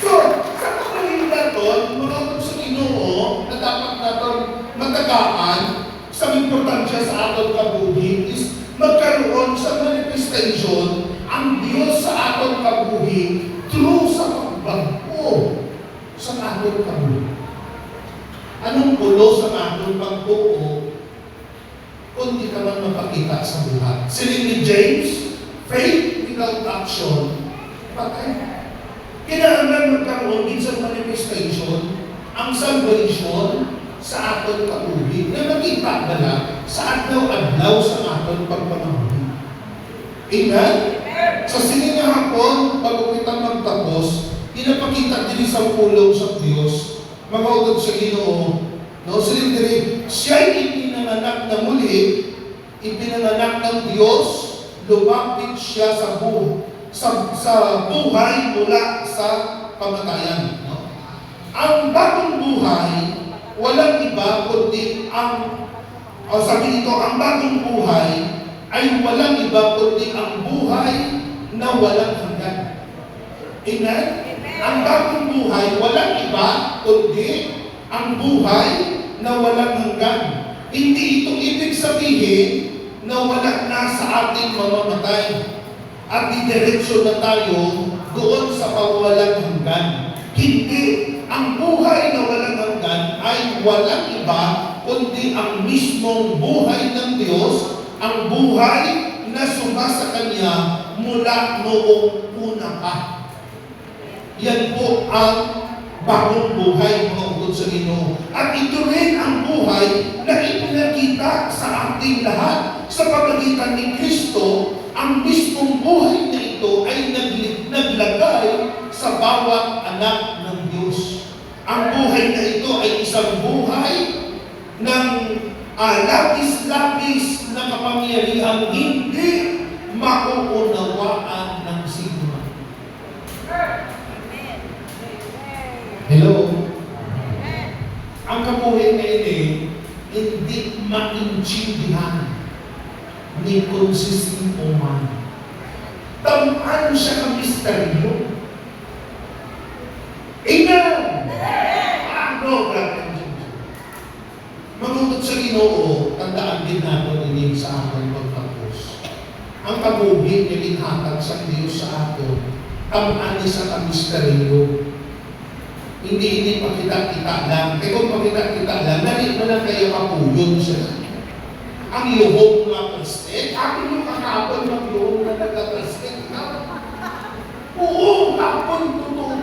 A: So, sa kakaling natin, mga utod sa Ginoo, na dapat natin matagaan sa importansya sa aton kabuhi, kabuhi is magkaroon sa manifestation ang Diyos sa atong kabuhi through sa pagbago sa atong kabuhi. Anong pulo sa atong pagbuo kung di ka man mapakita sa buhat? Siling ni James, faith without action, patay. Kailangan magkaroon din sa manifestation ang salvation sa aton kabuhi na makita bala sa adlaw-adlaw sa aton pagpanabuhi. Amen? Sa sige nga hapon, bago kita magtapos, pinapakita din sa pulong sa Diyos, magaudod sa Ginoo, no? Siling diri, siya'y ipinanganak na muli, ipinanganak ng Diyos, lumapit siya sa buhay mula sa kamatayan. No? Ang bagong buhay, walang iba kundi ang bagong buhay ay walang iba kundi ang buhay na walang hanggan. Amen? Ang bagong buhay, walang iba kundi ang buhay na walang hanggan. Hindi ito ibig sabihin na wala na sa ating mamamatay at didiretso na tayo doon sa pawalang hanggan. Hindi. Ang buhay na walang hanggan ay walang iba kundi ang mismong buhay ng Diyos, ang buhay na sumasa Kanya mula noong una pa. Yan po ang bagong buhay, mga ugod sa Ginoo. At ito rin ang buhay na ipinakita sa ating lahat sa pamagitan ni Kristo. Ang mismong buhay na ito ay naglagay sa bawat anak ng Diyos. Ang buhay na ito ay isang buhay ng labis-labis na kapangyarihang hindi mauunawaan ng sino. Hello? Ang kabuhay na ini hindi maintindihan ni konsisting man. Tamaan siya ka misteryo. Amen! Ano, brother? Manunod sa Ginoo, tandaan din natin ini sa ating pagtapos. Ang kabuhi na linhatag sa Diyos sa atin, tamaan sa kamisteryo. Hindi pakita-kita lang. Kaya kung pakita-kita lang, nalit mo lang kayo kapuyon siya. Ang yuhong na prestek, ako yung kakapon ng yuhong na nagka-prestek. Oo, kapon totoo.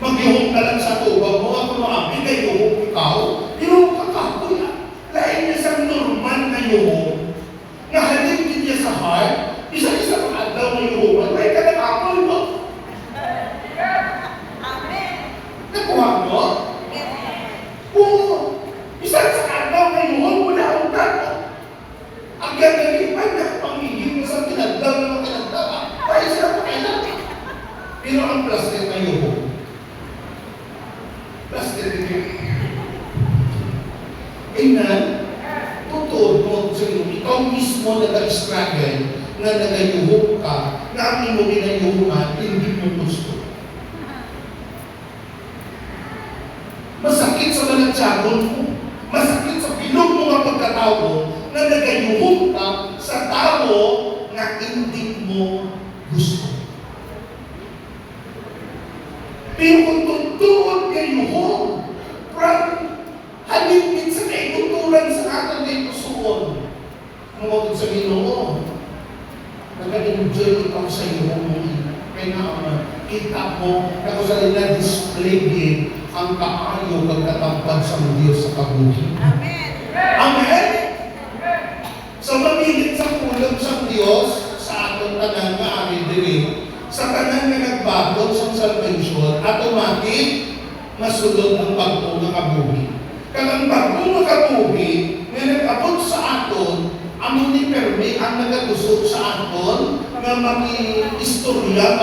A: Mag-yuhong ka lang sa tuba mo, ako maamin na yuhong ikaw, yuhong kakapon na. Lain niya sa normal na yuhong, na halin din niya sa heart, isa-isa mga adlaw ng yuhong, may kakapon mo. Nakuha mo? Oo. Isang sa adlaw na yuhong, wala akong tato. Ang gagalipan na pangiging mo sa pinagdaw ng pinagdaw. Kaya sila pa kailan. Pero ang plastic na yuhong, plastic na yuhong. Amen? Totoo mo sa iyo, ikaw mismo nag-struggle na nagayuhong ka, na ang imo ginayuhuman, hindi mo gusto. Masakit sa balatsagon mo. Masakit sa bilog mo nga pagkatao mo na nagayuhong ka sa tao na hindi mo gusto. Pero kung tutuon kayuhong, halipin sa kaiguturan sa ating may pusoon, mungod sa Ginoo, nag-enjoy ikaw sa iyong kaya nga, kita mo na kung saan na display din ang kaayo pagkatampad sa Diyos sa kabuhi.
B: Amen!
A: Amen? So, mamigit sa pulong sa Diyos sa atong tanan nga ari diri, sa tanan nga nagbago sa salvation, automatic masulod ang bago nga kabuhi. Kaya ang bago nga kabuhi nga nag-abot sa aton, amo ni permi ang nagatusok sa aton nga mag-istorya,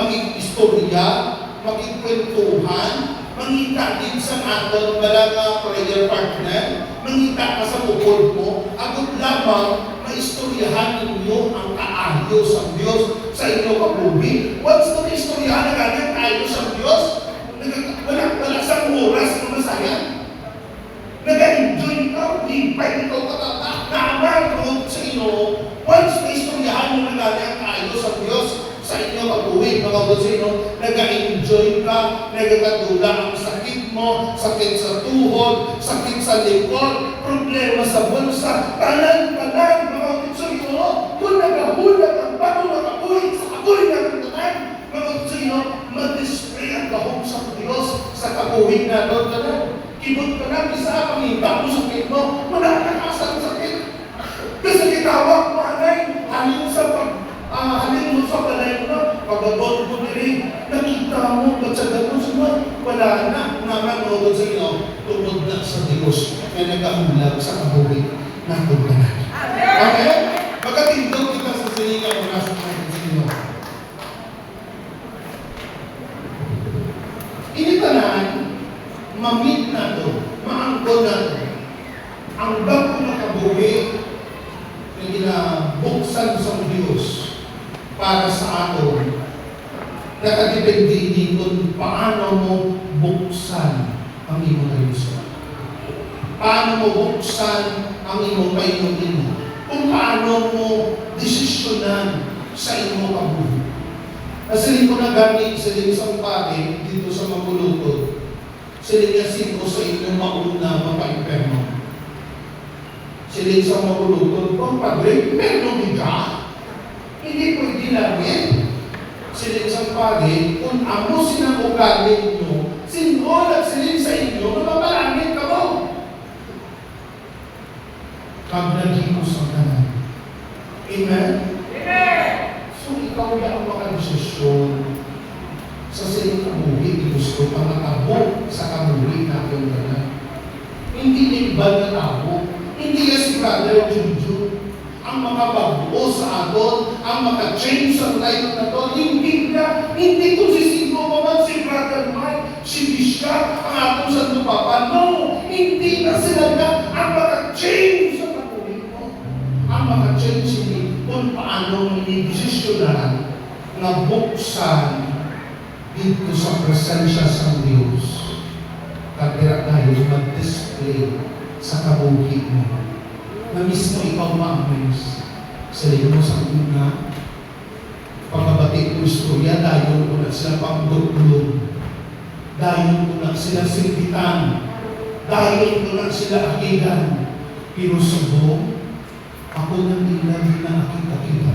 A: mag-kwentuhan, mangita din sa aton malaga prayer partner, mangita ka sa bukod mo, agad lamang maistoryahan ninyo ang kaayo sa Diyos sa inyo kabuhi. Once na maistoryahan na ganyan kaayo sa Diyos, wala sa oras na masaya. Nag-enjoy ikaw, di pa ikaw katata, naamal ko sa inyo, gani ang kayo sa Diyos sa inyo pag-uwi, mga kusino, nag-enjoy ka, nagkatula ang sakit mo, sakit sa tuhod, sakit sa likod, problema sa bulsa, tanan, mga kusino, kung nagahulat ang bago nakabuhi sa abuhi ng tanan, mga kusino, mag-display ang kahong sa Diyos sa kabuhi na doon tanan. Kibot ka na, isa pang iba mo sakit mo, manakakasan sakit. Kasi kitawag mo, anay, halin mo sa balay mo, pag-abot mo rin, nakita mo, katsagan mo sila, wala na, naman sa iyo, tungkol na sa Diyos, na nag-aulag sa kabuhi na tungkalan. Okay? Magkatindog kita sa silingan mo nasa sa iyo. Initanan, mamit na to, maangkon na to, ang bago na kabuhi na ginabuksan sa Diyos para sa aton, nakadepende din kung paano mo buksan ang iyong ayusan. Paano mo buksan ang iyong painutin mo. Kung paano mo desisyonan sa iyong kabuhi. Kasi ko na gamit sa isang pare dito sa Mapulutod, sinigasin ko sa inyong mauna mapaiperno. Sila sa Mapulutod, kung padre, meron ka. Hindi pwede namin. Sila sa pare, kung amo sinakukalin nyo, sinulat sila sa inyo, mapapalangit ka mo. Kablagimos ang kanan. Amen? Amen! So, ikaw na ang makadesisyon sa silang kamuhi, gusto pa matabo sa kamuhi na aking kanan. Hindi iba na tabo. Hindi yan si Brother Junjun ang makababuo sa aton, ang maka-change sa life na to. Hindi na, hindi kung sisino mo man si Brother Mike, si Bishka, ang atong Santo Papa. No, hindi na sila na ang maka-change sa kamuhi mo. Ang maka-change sila kung paano nilidesisyonan na buksan dito sa presensya sa Diyos. Kaya tayo mag-display sa kabuhi mo. Na mismo ikaw ma-amaze sa iyo mo sa una. Pagkabatik ko istorya, dahil ko na sila panggutlog. Dahil ko na sila sintitan. Dahil ko na sila akigan. Pero subong, ako nang hindi na nakita-kita.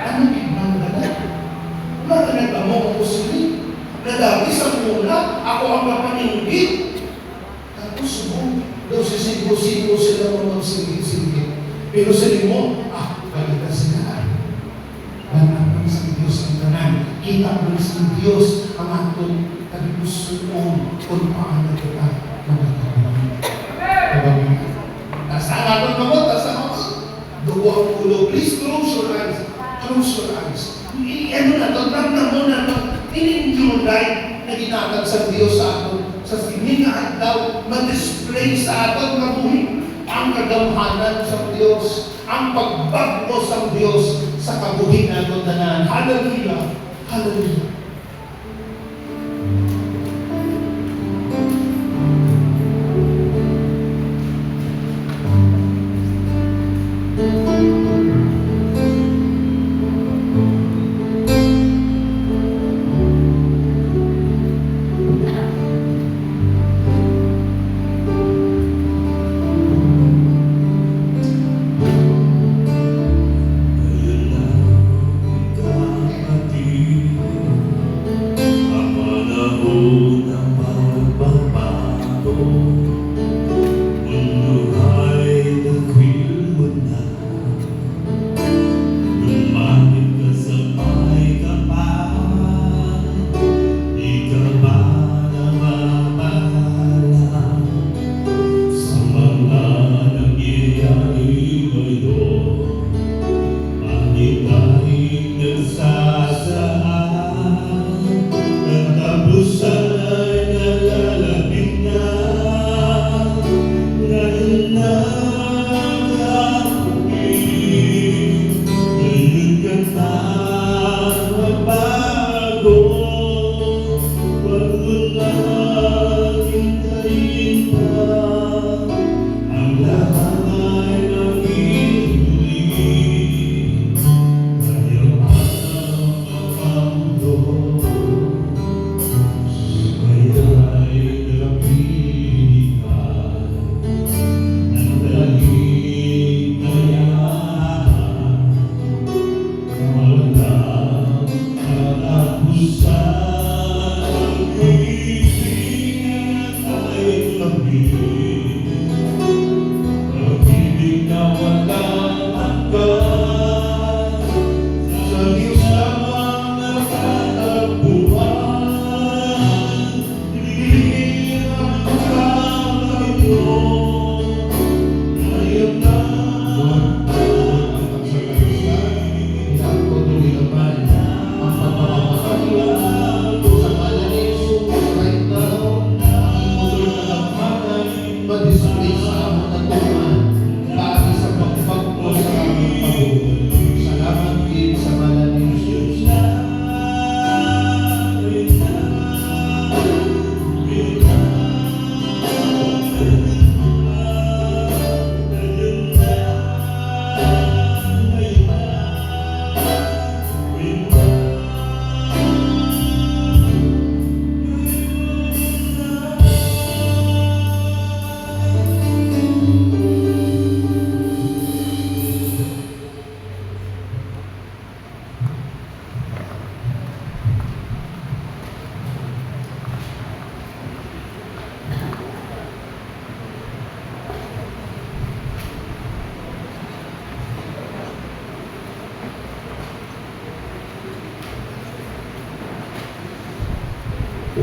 A: Ano biglang galat? Maganag mo ako sila. Nadami sa muna, ako ang kapaningit. Tapos subong, daw sisigo-sigo sila mo magsigit-sigit. Pero sila mo, balita sila. Banang sa Diyos ang tanan. Kita mo sa Diyos ang atong kabipusoon kung paano kita magkakaroon. Kabagin. Tasa ang atong kamot, tasa ang kamot. Dugo ang ulo. Please close your eyes. Close your eyes. Ano na ito? Ramdam mo na ito. In-enjoy na ginatag sa Diyos sa aton. Sa siningaan daw, ma-display sa aton kabuhi ang kagamhanan sa Diyos, ang pagbago sa Diyos sa kabuhi na aton tanan. Hallelujah! Hallelujah!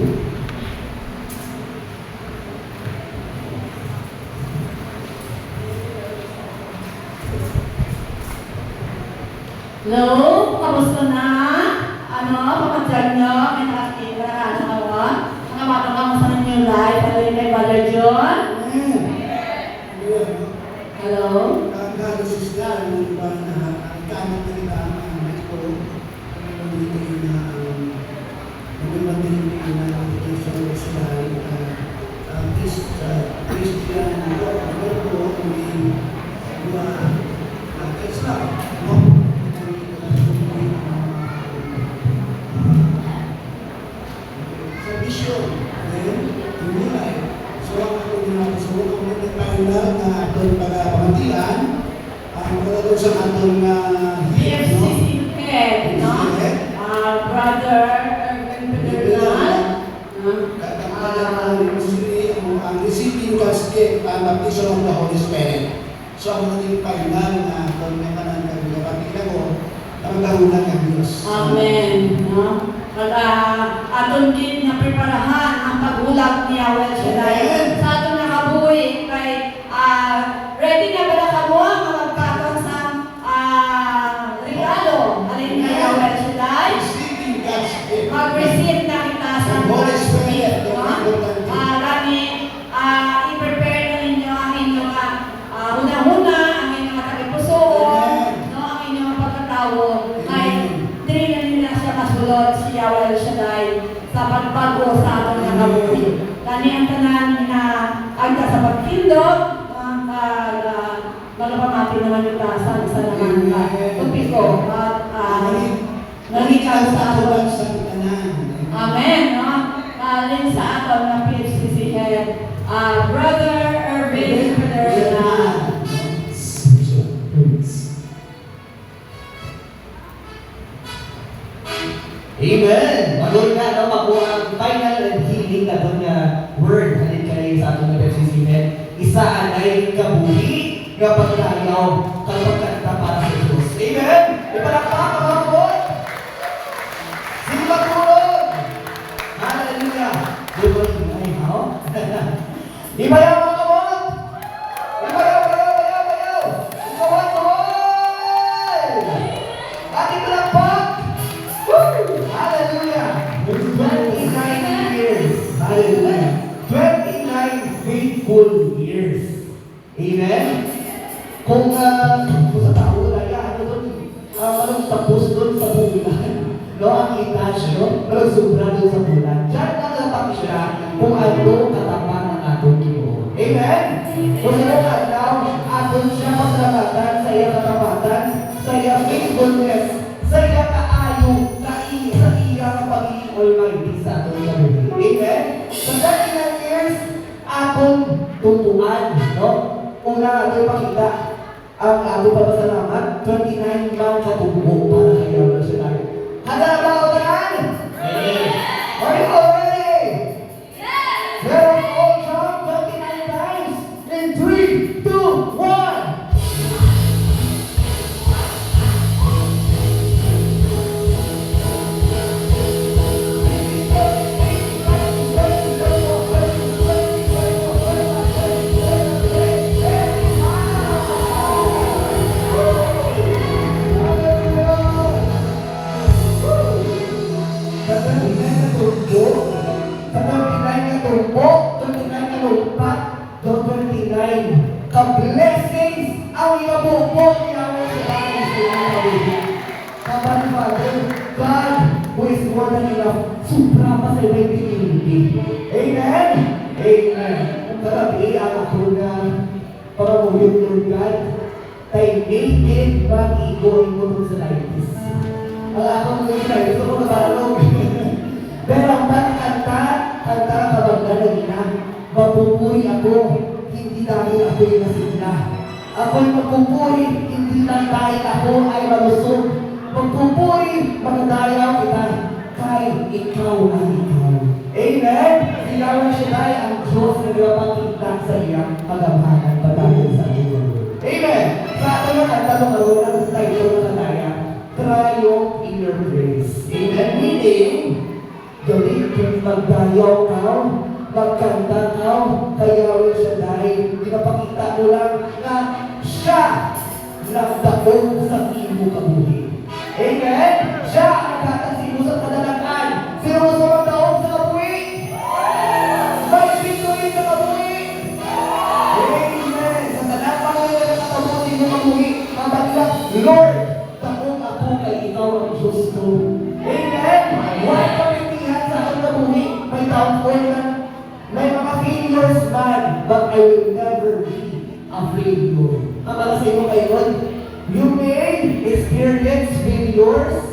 B: Hello? Kamusta na? Ano? Pamatyan nyo? May nakakita na kawa? Mga batang kamusta na nyo live? Ano yung kay Father John? Hello?
C: Sa atong
B: PFCC head, no? Brother Erwin Pedernal.
C: ang receiving casket ang baptism of the Holy Spirit. So ang naging final na kung may kanan kang kapatid ko, ang kahunan ng Diyos.
B: Amen. No? Aton din na preparahan ang pag-ulap ni Yahweh Shaddai. Sa aton nakabuhi kay ready na ba na kamo ang magpatong sa regalo? Alin na Yahweh Shaddai?
C: Receiving God's gift.
B: Mag-receive na kita sa
C: Holy Spirit.
B: Rani, i-prepare na ninyo ang inyong huna-huna, ang inyong tagipusoon, no, ang inyong pagkatawo. Kay dili na nila siya masulot si Yahweh Shaddai sa pagbago sa atong nakabuhi. Kani ang tanan na agda sa pagtindog, magpamati naman yung tasan sa naman tupiko at nalikan sa atong Amen, no? Alin sa aton na PFCC head, Brother Erwin Pedernal.
D: Amen! Magod na, no? Mabuha ang final and healing na itong word. Halin kayo sa ating PFCC head. Isa anay kabuhi nga pagkalayaw kalpagkanta para sa Diyos. Amen! Ipalakpak ang mga kapot! Sige magtulog! Hallelujah! Good morning, ay, ha? Ibayaw mga kapot! Ibayaw! Kapot! Ating palakpak! Hallelujah! 29 years. Hallelujah. 29 faithful years. Amen? Kung sa tao na yan, anong tapos doon sa bulan? No, ang itas, no? Anong sobra doon sa bulan? Diyan natapak siya kung ano katapat ng atong Ginoo. Amen? Kung ano kataw, aton siya pasalamatan sa iyang katapatan, sa iyang faithfulness, sa iyang kaayo, sa iyang pagiging almighty sa atong kabuhi. Amen? Sa 39 years, atong tutuan, no? Una natin pakita ang atong papasalamat, 29 man katubo para kay Yahweh Shaddai. Handa na ba ako tanan? Are you all ready? Yes! Let us all jump 29 times in 3, 2, 1! Ka-blessings ang imabubo ni Yahweh Shaddai sa iyong kabuhi. Kapag Father, God who is more than enough, supra pa sa iyong divinity. Amen? Amen. Kung karabi ang ako na panganguyog ng God, tayo naked mag-igo-igo sa laitis. Ang akong mga laitis, ako nabalog. Pero ang kanta kabagda na ina, mapupuri ako, hindi dahil ako'y nasigla. Ako'y magpupuri, hindi lang dahil ako ay malusog. Magpupuri, magdayaw kita, kahit ikaw ang ikaw. Amen? Si Yahweh Shaddai ang Diyos na nagpapakita sa iyang pagamhanan patayon sa iyo. Amen? Sa ating mga tanong ang title na Triumph in your praise. Amen? Meaning, the way magdayaw ka, magkanta ka, kaya rin siya dahil pinapakita mo lang na siya nagdakong sa imo kabuhi. Amen? Siya ang nagkatasin mo sa kadalakan. Sino gusto magdaong sa kabuhi? May victory sa kabuhi. Amen. Sa talagang ngayon na nakabuhin mo kabuhi, mabalang, Lord, takong ako kay ikaw ang Diyos ko. Amen? Why pamitihan sa aking kabuhi? May downfall na. May mga failures man, but I will never be a failure. Ang para sa iyo ngayon, you may experience failures,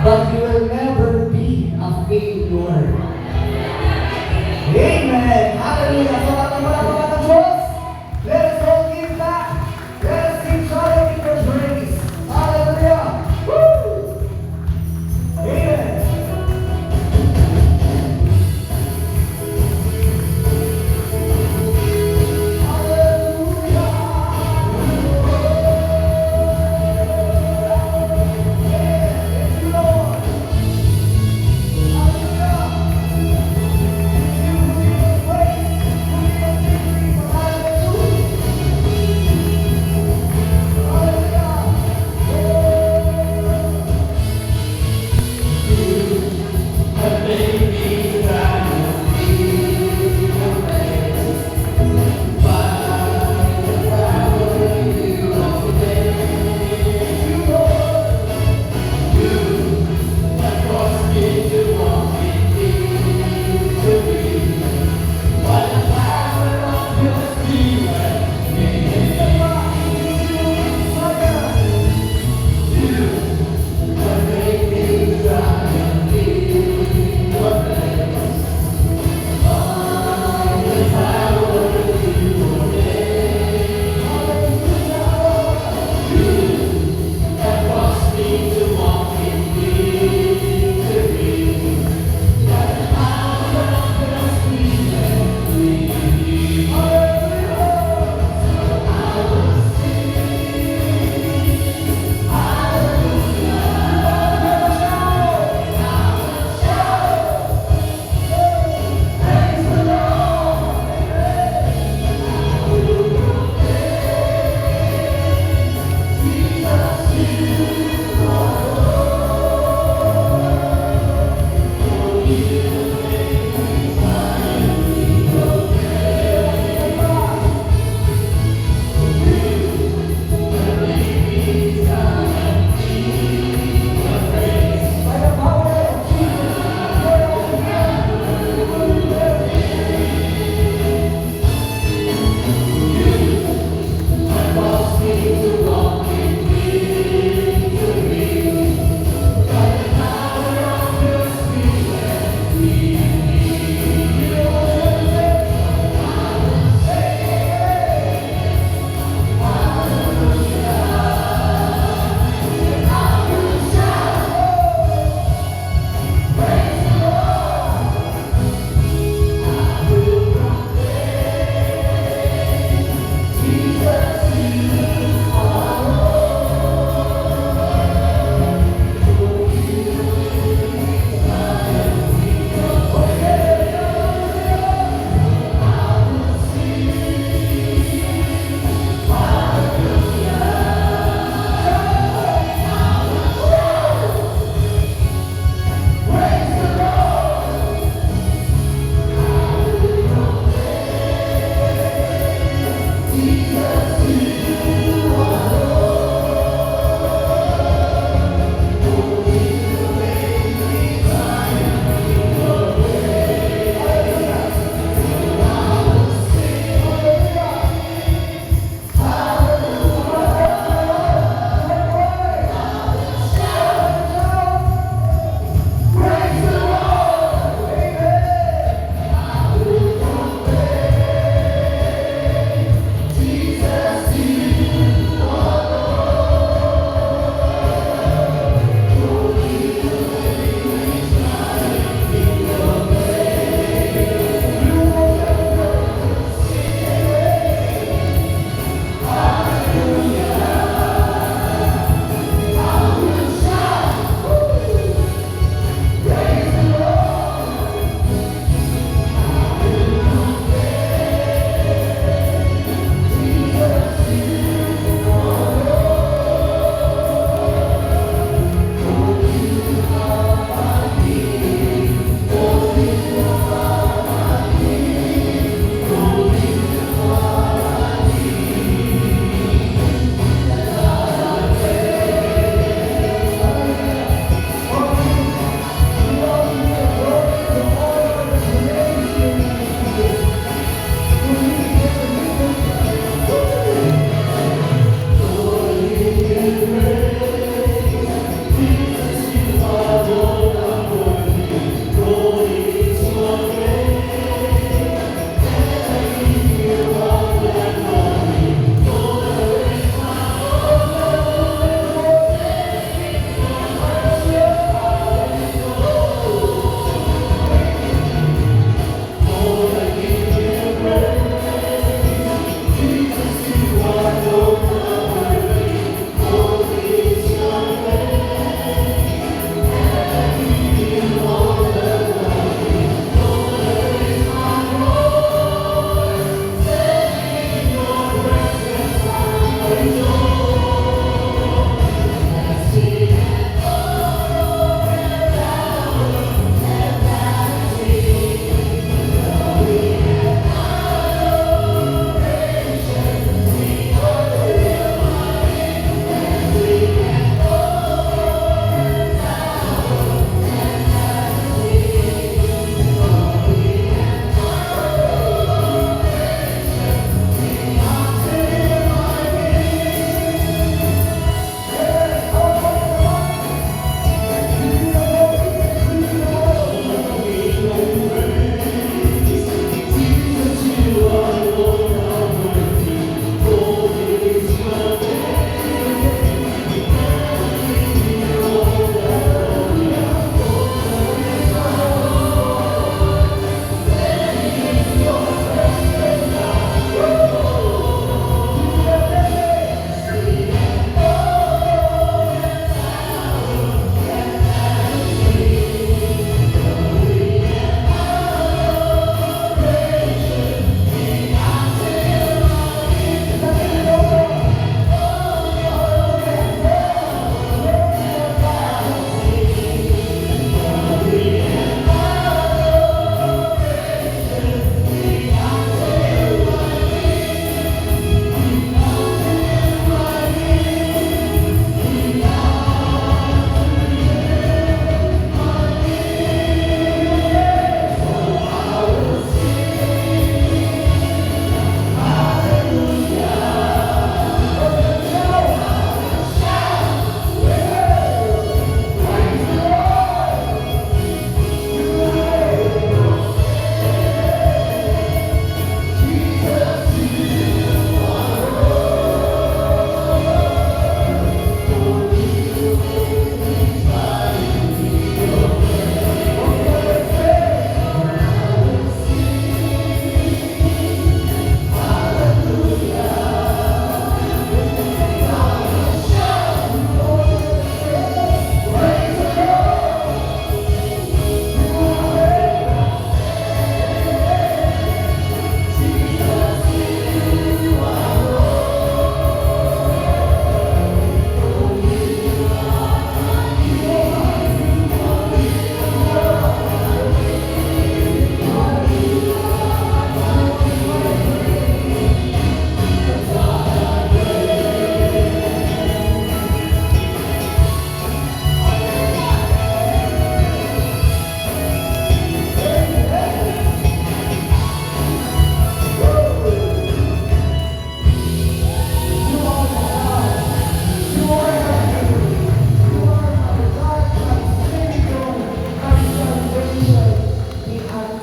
D: but you will never be a failure. Amen. Hallelujah. So, ating mga ng Diyos, let us all give back. Let us sing joy in your praise. Hallelujah. Woo! Amen.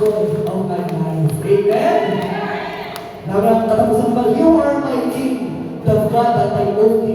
D: God of my life. Amen? Narang katapusan ba, you are my King, the God that I only